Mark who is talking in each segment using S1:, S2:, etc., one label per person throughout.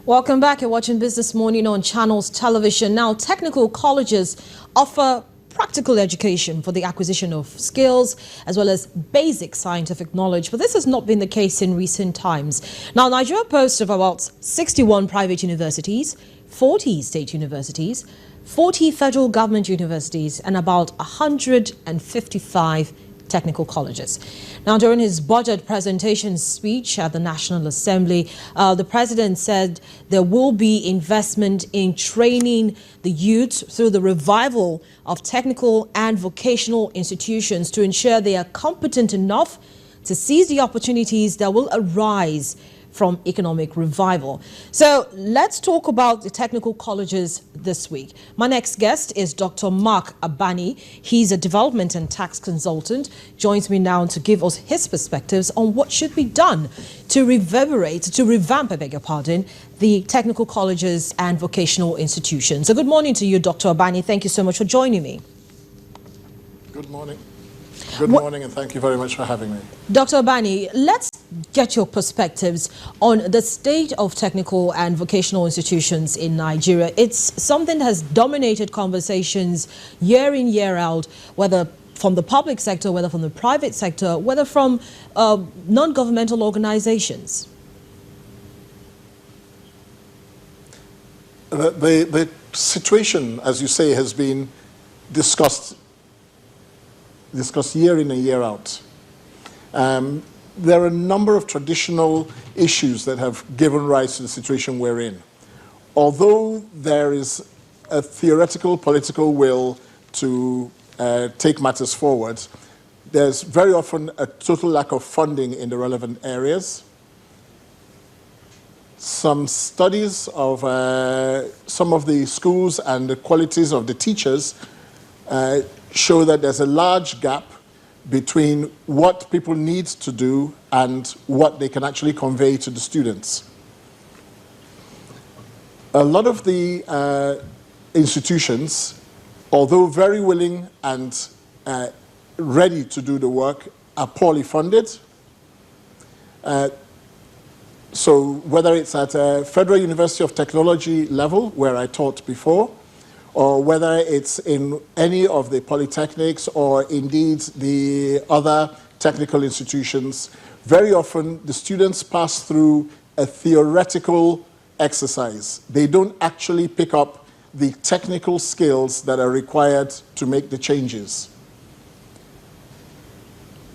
S1: Welcome back. You're watching Business Morning on Channels Television. Now, technical colleges offer practical education for the acquisition of skills as well as basic scientific knowledge. But this has not been the case in recent times. Now, Nigeria boasts of about 61 private universities, 40 state universities, 40 federal government universities, and about 155 technical colleges. Now, during his budget presentation speech at the National Assembly, the president said there will be investment in training the youth through the revival of technical and vocational institutions to ensure they are competent enough to seize the opportunities that will arise from economic revival. So let's talk about the technical colleges this week. My next guest is Dr. Mark Abani. He's a development and tax consultant. Joins me now to give us his perspectives on what should be done to revamp, the technical colleges and vocational institutions. So good morning to you, Dr. Abani. Thank you so much for joining me.
S2: Good morning. Good morning, and thank you very much for having me.
S1: Dr. Abani, let's get your perspectives on the state of technical and vocational institutions in Nigeria. It's something that has dominated conversations year in, year out, whether from the public sector, whether from the private sector, whether from non-governmental organizations.
S2: The situation, as you say, has been discussed year in and year out. There are a number of traditional issues that have given rise to the situation we're in. Although there is a theoretical political will to take matters forward, there's very often a total lack of funding in the relevant areas. Some studies of some of the schools and the qualities of the teachers show that there's a large gap between what people need to do and what they can actually convey to the students. A lot of the institutions, although very willing and ready to do the work, are poorly funded. So whether it's at a Federal University of Technology level, where I taught before, or whether it's in any of the polytechnics or indeed the other technical institutions, very often the students pass through a theoretical exercise. They don't actually pick up the technical skills that are required to make the changes.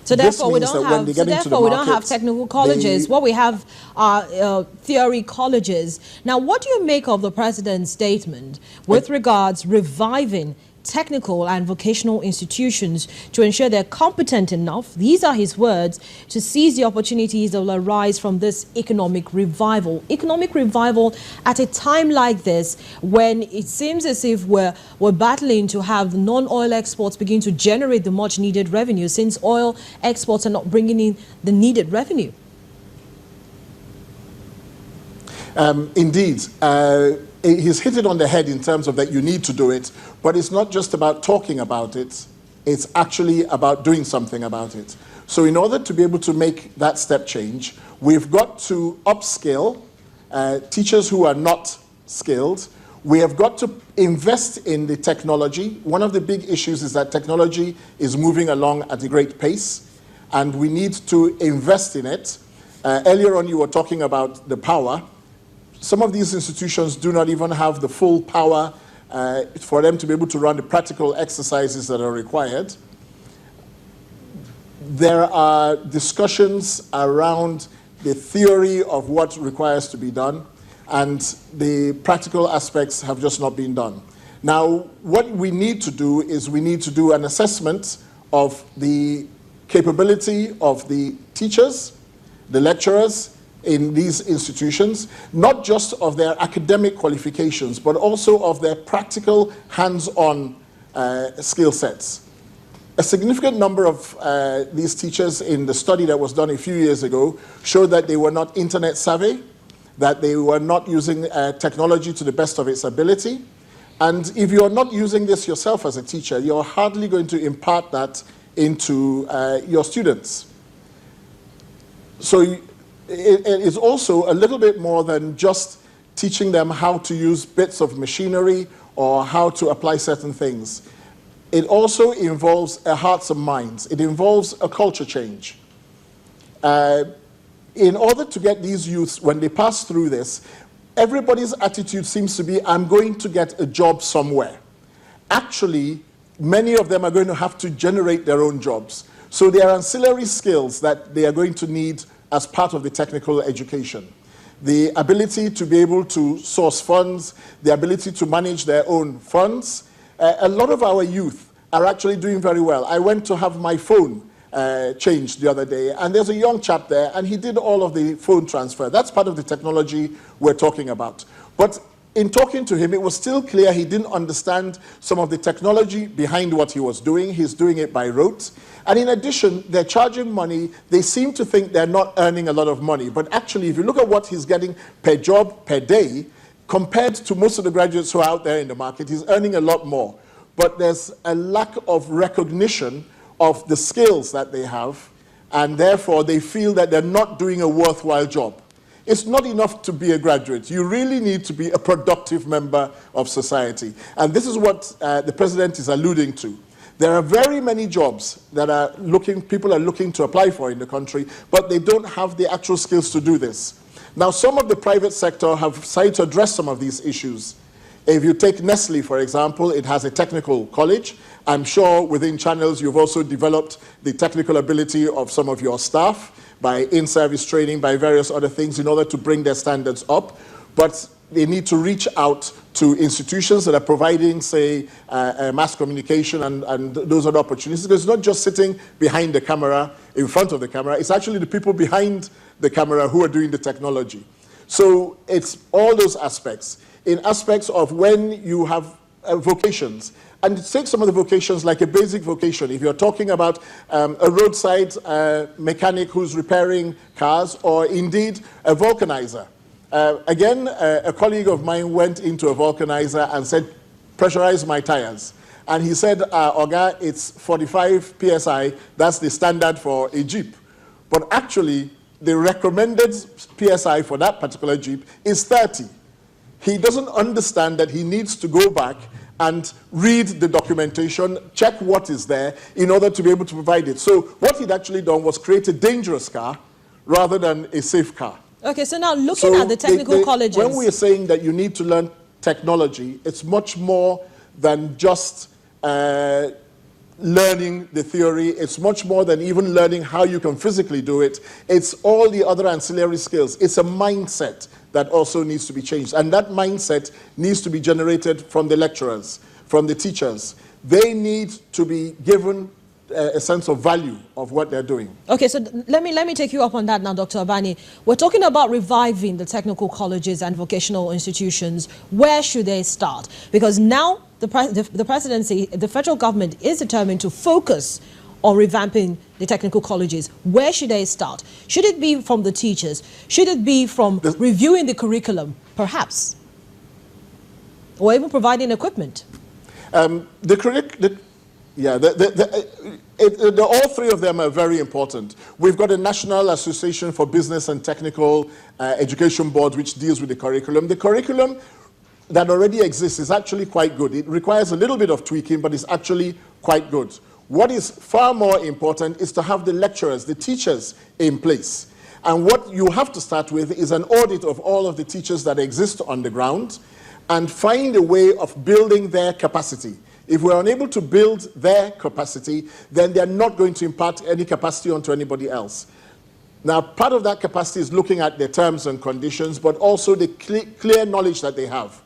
S1: So therefore, we don't have technical colleges. What we have are theory colleges. Now, what do you make of the president's statement with regards reviving technical and vocational institutions to ensure they're competent enough, these are his words, to seize the opportunities that will arise from this economic revival? Economic revival at a time like this, when it seems as if we're battling to have non-oil exports begin to generate the much needed revenue, since oil exports are not bringing in the needed revenue.
S2: Indeed. He's hit it on the head in terms of that you need to do it, but it's not just about talking about it, it's actually about doing something about it. So in order to be able to make that step change, we've got to upskill teachers who are not skilled. We have got to invest in the technology. One of the big issues is that technology is moving along at a great pace, and we need to invest in it. Earlier on, you were talking about the power. Some of these institutions do not even have the full power for them to be able to run the practical exercises that are required. There are discussions around the theory of what requires to be done, and the practical aspects have just not been done. Now, what we need to do is we need to do an assessment of the capability of the teachers, the lecturers, in these institutions, not just of their academic qualifications, but also of their practical, hands-on skill sets. A significant number of these teachers in the study that was done a few years ago showed that they were not internet savvy, that they were not using technology to the best of its ability. And if you're not using this yourself as a teacher, you're hardly going to impart that into your students. So it is also a little bit more than just teaching them how to use bits of machinery or how to apply certain things. It also involves a hearts and minds. It involves a culture change. In order to get these youths, when they pass through this, everybody's attitude seems to be, I'm going to get a job somewhere. Actually, many of them are going to have to generate their own jobs. So there are ancillary skills that they are going to need as part of the technical education. The ability to be able to source funds, the ability to manage their own funds. A lot of our youth are actually doing very well. I went to have my phone changed the other day, and there's a young chap there, and he did all of the phone transfer. That's part of the technology we're talking about. But in talking to him, it was still clear he didn't understand some of the technology behind what he was doing. He's doing it by rote. And in addition, they're charging money. They seem to think they're not earning a lot of money. But actually, if you look at what he's getting per job, per day, compared to most of the graduates who are out there in the market, he's earning a lot more. But there's a lack of recognition of the skills that they have, and therefore they feel that they're not doing a worthwhile job. It's not enough to be a graduate. You really need to be a productive member of society. And this is what the president is alluding to. There are very many jobs that people are looking to apply for in the country, but they don't have the actual skills to do this. Now, some of the private sector have started to address some of these issues. If you take Nestle, for example, it has a technical college. I'm sure within Channels you've also developed the technical ability of some of your staff by in-service training, by various other things in order to bring their standards up. But they need to reach out to institutions that are providing, say, mass communication and those other opportunities. Because it's not just sitting behind the camera, in front of the camera, it's actually the people behind the camera who are doing the technology. So it's all those aspects. In aspects of when you have vocations, and take some of the vocations like a basic vocation. If you're talking about a roadside mechanic who's repairing cars, or indeed a vulcanizer. Again, a colleague of mine went into a vulcanizer and said, pressurize my tires. And he said, Oga, it's 45 PSI, that's the standard for a Jeep. But actually, the recommended PSI for that particular Jeep is 30. He doesn't understand that he needs to go back and read the documentation, check what is there in order to be able to provide it. So what he'd actually done was create a dangerous car rather than a safe car.
S1: Okay, so now looking at the technical colleges.
S2: When we're saying that you need to learn technology, it's much more than just learning the theory. It's much more than even learning how you can physically do it. It's all the other ancillary skills. It's a mindset that also needs to be changed. And that mindset needs to be generated from the lecturers, from the teachers. They need to be given a sense of value of what they're doing.
S1: Okay, so let me take you up on that now, Dr. Abani. We're talking about reviving the technical colleges and vocational institutions. Where should they start? Because now the presidency, the federal government is determined to focus on revamping the technical colleges. Where should they start? Should it be from the teachers? Should it be from reviewing the curriculum, perhaps? Or even providing equipment?
S2: All three of them are very important. We've got a National Association for Business and Technical Education Board which deals with the curriculum. The curriculum that already exists is actually quite good. It requires a little bit of tweaking, but it's actually quite good. What is far more important is to have the lecturers, the teachers in place. And what you have to start with is an audit of all of the teachers that exist on the ground and find a way of building their capacity. If we're unable to build their capacity, then they're not going to impart any capacity onto anybody else. Now, part of that capacity is looking at their terms and conditions, but also the clear knowledge that they have.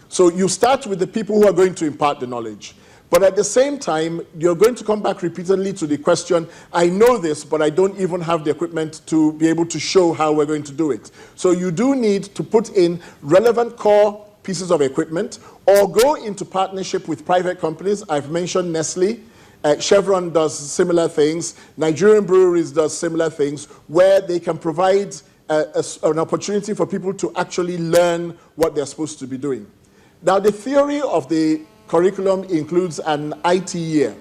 S2: So you start with the people who are going to impart the knowledge. But at the same time, you're going to come back repeatedly to the question, I know this, but I don't even have the equipment to be able to show how we're going to do it. So you do need to put in relevant core pieces of equipment or go into partnership with private companies. I've mentioned Nestle. Chevron does similar things. Nigerian breweries does similar things where they can provide an opportunity for people to actually learn what they're supposed to be doing. Now, the theory of the curriculum includes an IT year,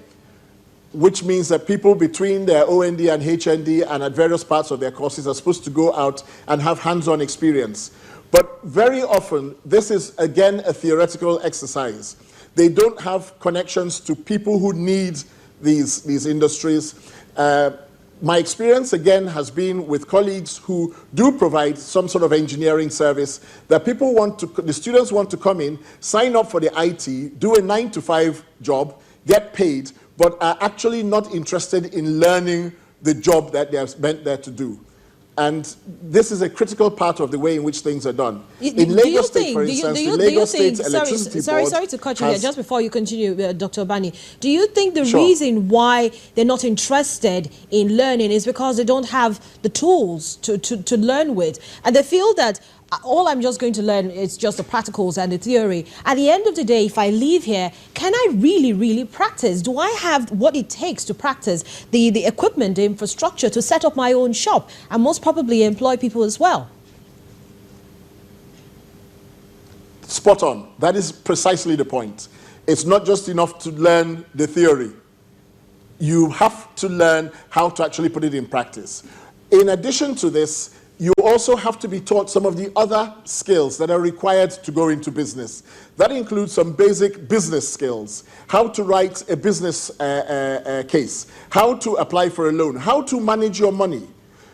S2: which means that people between their OND and HND and at various parts of their courses are supposed to go out and have hands-on experience. But very often, this is, again, a theoretical exercise. They don't have connections to people who need these industries. My experience, again, has been with colleagues who do provide some sort of engineering service that the students want to come in, sign up for the IT, do a 9-to-5 job, get paid, but are actually not interested in learning the job that they are meant there to do. And this is a critical part of the way in which things are done. In Lagos State, for instance, the Lagos State Electricity Board...
S1: Sorry to cut you here, just before you continue, Dr. Bani. Do you think the reason why they're not interested in learning is because they don't have the tools to learn with? And they feel that all I'm just going to learn is just the practicals and the theory. At the end of the day, if I leave here, can I really practice? Do I have what it takes to practice, the equipment, the infrastructure to set up my own shop and most probably employ people as well?
S2: Spot on. That is precisely the point. It's not just enough to learn the theory. You have to learn how to actually put it in practice. In addition to this, you also have to be taught some of the other skills that are required to go into business. That includes some basic business skills, how to write a business case, how to apply for a loan, how to manage your money.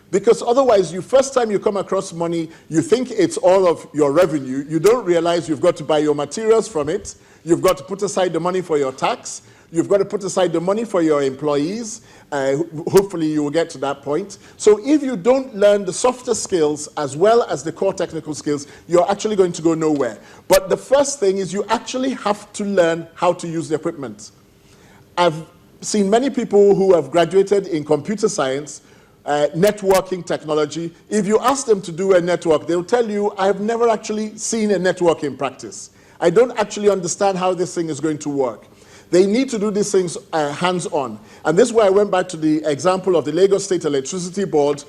S2: Because otherwise, first time you come across money, you think it's all of your revenue. You don't realize you've got to buy your materials from it. You've got to put aside the money for your tax. You've got to put aside the money for your employees. Hopefully you will get to that point. So if you don't learn the softer skills as well as the core technical skills, you're actually going to go nowhere. But the first thing is you actually have to learn how to use the equipment. I've seen many people who have graduated in computer science, networking technology. If you ask them to do a network, they'll tell you, I've never actually seen a network in practice. I don't actually understand how this thing is going to work. They need to do these things hands-on. And this is where I went back to the example of the Lagos State Electricity Board,